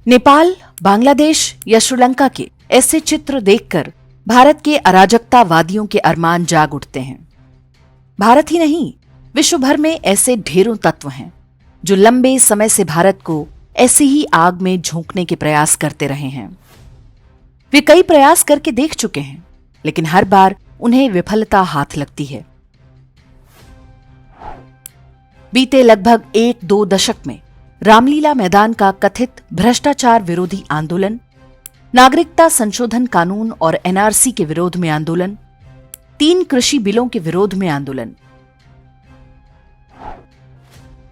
नेपाल, बांग्लादेश या श्रीलंका के ऐसे चित्र देखकर भारत के अराजकतावादियों के अरमान जाग उठते हैं। भारत ही नहीं, विश्व भर में ऐसे ढेरों तत्व हैं जो लंबे समय से भारत को ऐसी ही आग में झोंकने के प्रयास करते रहे हैं। वे कई प्रयास करके देख चुके हैं, लेकिन हर बार उन्हें विफलता हाथ लगती है। बीते लगभग 1-2 दशक में रामलीला मैदान का कथित भ्रष्टाचार विरोधी आंदोलन, नागरिकता संशोधन कानून और एनआरसी के विरोध में आंदोलन, 3 कृषि बिलों के विरोध में आंदोलन,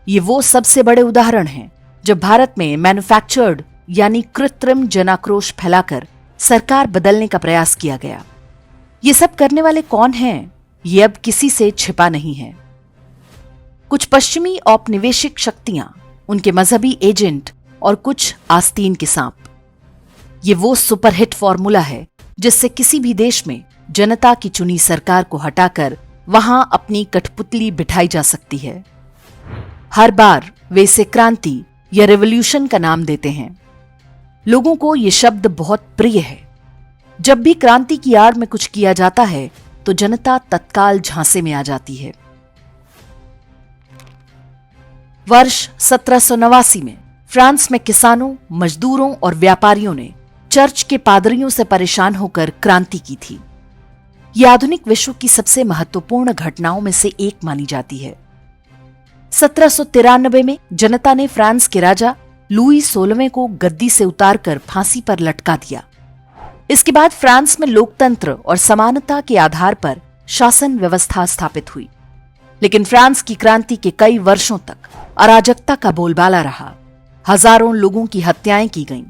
ये वो सबसे बड़े उदाहरण हैं जब भारत में मैन्युफैक्चर्ड यानी कृत्रिम जनाक्रोश फैलाकर सरकार बदलने का प्रयास किया गया। ये सब करने वाले कौन हैं, ये अब किसी से छिपा नहीं है। कुछ पश्चिमी औपनिवेशिक शक्तियां, उनके मजहबी एजेंट और कुछ आस्तीन के सांप। ये वो सुपरहिट फॉर्मूला है जिससे किसी भी देश में जनता की चुनी सरकार को हटाकर वहां अपनी कठपुतली बिठाई जा सकती है। हर बार वे इसे क्रांति या रेवोल्यूशन का नाम देते हैं। लोगों को यह शब्द बहुत प्रिय है। जब भी क्रांति की आड़ में कुछ किया जाता है तो जनता तत्काल झांसे में आ जाती है। वर्ष 1789 में फ्रांस में किसानों, मजदूरों और व्यापारियों ने चर्च के पादरियों से परेशान होकर क्रांति की थी। यह आधुनिक विश्व की सबसे महत्वपूर्ण घटनाओं में से एक मानी जाती है। 1793 में जनता ने फ्रांस के राजा लुई 16वें को गद्दी से उतारकर फांसी पर लटका दिया। इसके बाद फ्रांस में लोकतंत्र और समानता के आधार पर शासन व्यवस्था स्थापित हुई। लेकिन फ्रांस की क्रांति के कई वर्षों तक अराजकता का बोलबाला रहा। हजारों लोगों की हत्याएं की गईं।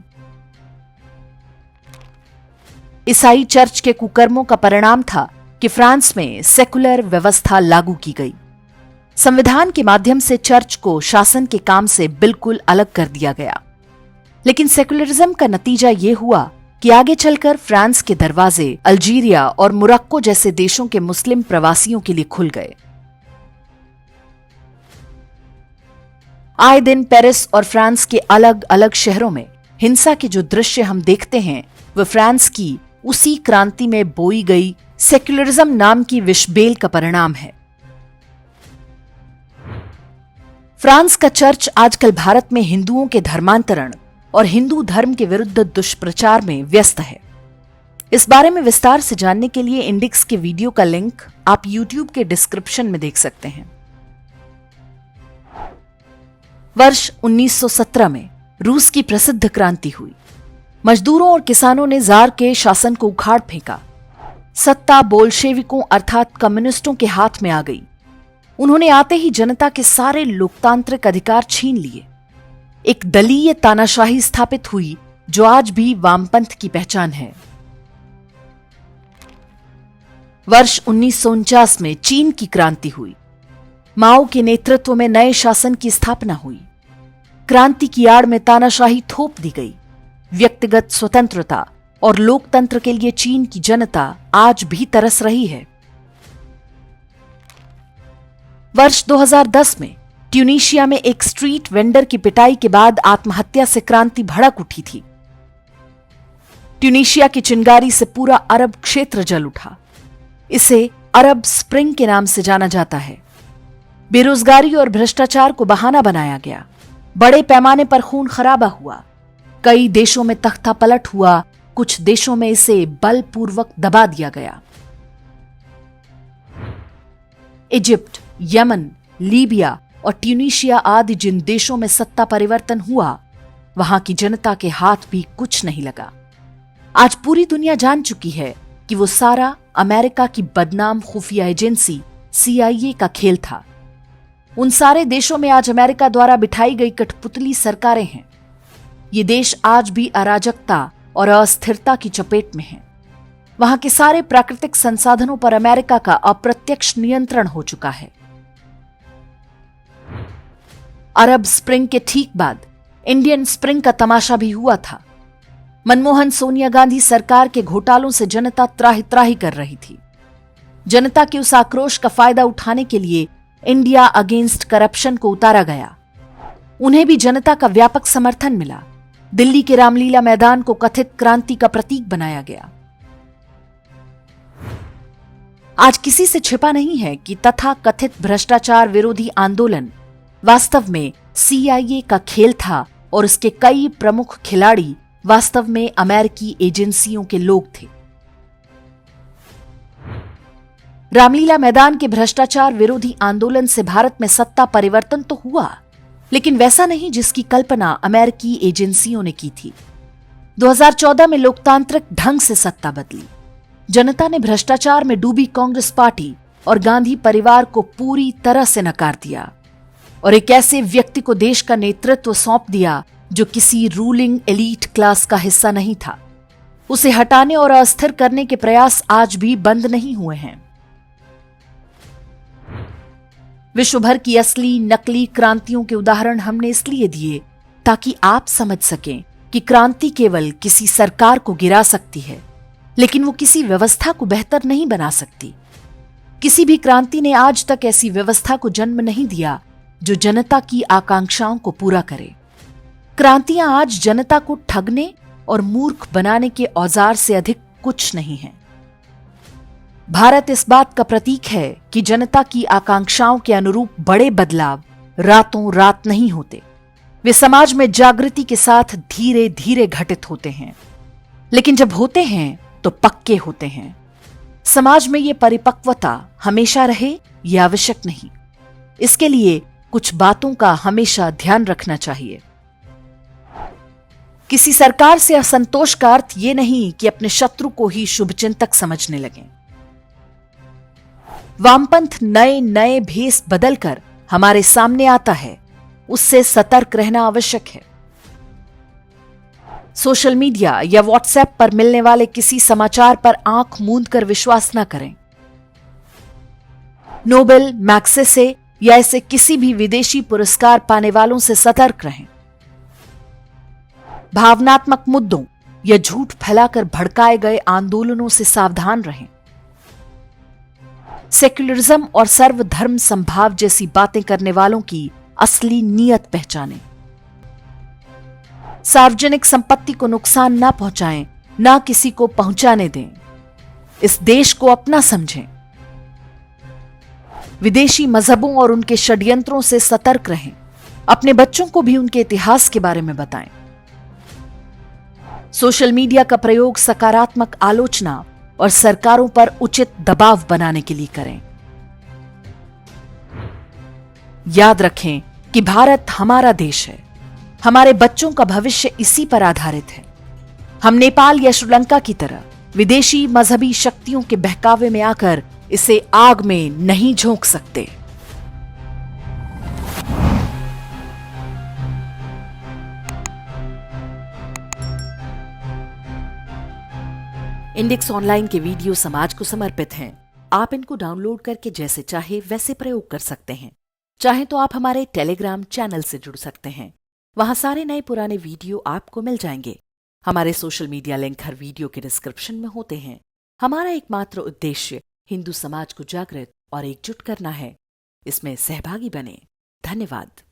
ईसाई चर्च के कुकर्मों का परिणाम था कि फ्रांस में सेकुलर व्यवस्था लागू की गई। संविधान के माध्यम से चर्च को शासन के काम से बिल्कुल अलग कर दिया गया। लेकिन सेकुलरिज्म का नतीजा यह हुआ कि आगे चलकर फ्रांस के दरवाजे अल्जीरिया और मोरक्को जैसे देशों के मुस्लिम प्रवासियों के लिए खुल गए। आए दिन पेरिस और फ्रांस के अलग अलग शहरों में हिंसा के जो दृश्य हम देखते हैं वह फ्रांस की उसी क्रांति में बोई गई सेक्युलरिज्म नाम की विषबेल का परिणाम है। फ्रांस का चर्च आजकल भारत में हिंदुओं के धर्मांतरण और हिंदू धर्म के विरुद्ध दुष्प्रचार में व्यस्त है। इस बारे में विस्तार से जानने के लिए इंडेक्स के वीडियो का लिंक आप YouTube के डिस्क्रिप्शन में देख सकते हैं। वर्ष 1917 में रूस की प्रसिद्ध क्रांति हुई। मजदूरों और किसानों ने जार के शासन को उखाड़ फेंका। सत्ता बोल्शेविकों अर्थात कम्युनिस्टों के हाथ में आ गई। उन्होंने आते ही जनता के सारे लोकतांत्रिक अधिकार छीन लिए। एक दलीय तानाशाही स्थापित हुई जो आज भी वामपंथ की पहचान है। वर्ष 1949 में चीन की क्रांति हुई। माओ के नेतृत्व में नए शासन की स्थापना हुई। क्रांति की आड़ में तानाशाही थोप दी गई। व्यक्तिगत स्वतंत्रता और लोकतंत्र के लिए चीन की जनता आज भी तरस रही है। वर्ष 2010 में ट्यूनीशिया में एक स्ट्रीट वेंडर की पिटाई के बाद आत्महत्या से क्रांति भड़क उठी थी। ट्यूनीशिया की चिंगारी से पूरा अरब क्षेत्र जल उठा। इसे अरब स्प्रिंग के नाम से जाना जाता है। बेरोजगारी और भ्रष्टाचार को बहाना बनाया गया। बड़े पैमाने पर खून खराबा हुआ। कई देशों में तख्ता पलट हुआ। कुछ देशों में इसे बलपूर्वक दबा दिया गया। इजिप्ट, यमन, लीबिया और ट्यूनीशिया आदि जिन देशों में सत्ता परिवर्तन हुआ, वहां की जनता के हाथ भी कुछ नहीं लगा। आज पूरी दुनिया जान चुकी है कि वो सारा अमेरिका की बदनाम खुफिया एजेंसी CIA का खेल था। उन सारे देशों में आज अमेरिका द्वारा बिठाई गई कठपुतली सरकारें हैं। ये देश आज भी अराजकता और अस्थिरता की चपेट में हैं। वहां के सारे प्राकृतिक संसाधनों पर अमेरिका का अप्रत्यक्ष नियंत्रण हो चुका है। अरब स्प्रिंग के ठीक बाद इंडियन स्प्रिंग का तमाशा भी हुआ था। मनमोहन सोनिया गांधी सरकार के घोटालों से जनता त्राहि त्राहि कर रही थी। जनता के उस आक्रोश का फायदा उठाने के लिए इंडिया अगेंस्ट करप्शन को उतारा गया। उन्हें भी जनता का व्यापक समर्थन मिला। दिल्ली के रामलीला मैदान को कथित क्रांति का प्रतीक बनाया गया। आज किसी से छिपा नहीं है कि तथाकथित भ्रष्टाचार विरोधी आंदोलन वास्तव में CIA का खेल था और उसके कई प्रमुख खिलाड़ी वास्तव में अमेरिकी एजेंसियों के लोग थे। रामलीला मैदान के भ्रष्टाचार विरोधी आंदोलन से भारत में सत्ता परिवर्तन तो हुआ, लेकिन वैसा नहीं जिसकी कल्पना अमेरिकी एजेंसियों ने की थी। 2014 में लोकतांत्रिक ढंग से सत्ता बदली। जनता ने भ्रष्टाचार में डूबी कांग्रेस पार्टी और गांधी परिवार को पूरी तरह से नकार दिया और एक ऐसे व्यक्ति को देश का नेतृत्व सौंप दिया जो किसी रूलिंग एलीट क्लास का हिस्सा नहीं था। उसे हटाने और अस्थिर करने के प्रयास आज भी बंद नहीं हुए हैं। विश्व भर की असली नकली क्रांतियों के उदाहरण हमने इसलिए दिए ताकि आप समझ सकें कि क्रांति केवल किसी सरकार को गिरा सकती है, लेकिन वो किसी व्यवस्था को बेहतर नहीं बना सकती। किसी भी क्रांति ने आज तक ऐसी व्यवस्था को जन्म नहीं दिया जो जनता की आकांक्षाओं को पूरा करे। क्रांतियां आज जनता को ठगने और मूर्ख बनाने के औजार से अधिक कुछ नहीं है। भारत इस बात का प्रतीक है कि जनता की आकांक्षाओं के अनुरूप बड़े बदलाव रातों रात नहीं होते। वे समाज में जागृति के साथ धीरे धीरे घटित होते हैं, लेकिन जब होते हैं तो पक्के होते हैं। समाज में ये परिपक्वता हमेशा रहे ये आवश्यक नहीं। इसके लिए कुछ बातों का हमेशा ध्यान रखना चाहिए। किसी सरकार से असंतोष का अर्थ ये नहीं कि अपने शत्रु को ही शुभचिंतक समझने लगें। वामपंथ नए नए भेस बदलकर हमारे सामने आता है, उससे सतर्क रहना आवश्यक है। सोशल मीडिया या व्हाट्सएप पर मिलने वाले किसी समाचार पर आंख मूंद कर विश्वास न करें। नोबेल, मैग्सेसे या ऐसे किसी भी विदेशी पुरस्कार पाने वालों से सतर्क रहें। भावनात्मक मुद्दों या झूठ फैलाकर भड़काए गए आंदोलनों से सावधान रहें। सेक्युलरिज्म और सर्वधर्म संभाव जैसी बातें करने वालों की असली नीयत पहचानें। सार्वजनिक संपत्ति को नुकसान ना पहुंचाएं, ना किसी को पहुंचाने दें। इस देश को अपना समझें। विदेशी मजहबों और उनके षड्यंत्रों से सतर्क रहें। अपने बच्चों को भी उनके इतिहास के बारे में बताएं। सोशल मीडिया का प्रयोग सकारात्मक आलोचना और सरकारों पर उचित दबाव बनाने के लिए करें। याद रखें कि भारत हमारा देश है। हमारे बच्चों का भविष्य इसी पर आधारित है। हम नेपाल या श्रीलंका की तरह विदेशी मजहबी शक्तियों के बहकावे में आकर इसे आग में नहीं झोंक सकते। इंडेक्स ऑनलाइन के वीडियो समाज को समर्पित हैं। आप इनको डाउनलोड करके जैसे चाहे वैसे प्रयोग कर सकते हैं। चाहे तो आप हमारे टेलीग्राम चैनल से जुड़ सकते हैं। वहां सारे नए पुराने वीडियो आपको मिल जाएंगे। हमारे सोशल मीडिया लिंक हर वीडियो के डिस्क्रिप्शन में होते हैं। हमारा एकमात्र उद्देश्य हिंदू समाज को जागृत और एकजुट करना है। इसमें सहभागी बने। धन्यवाद।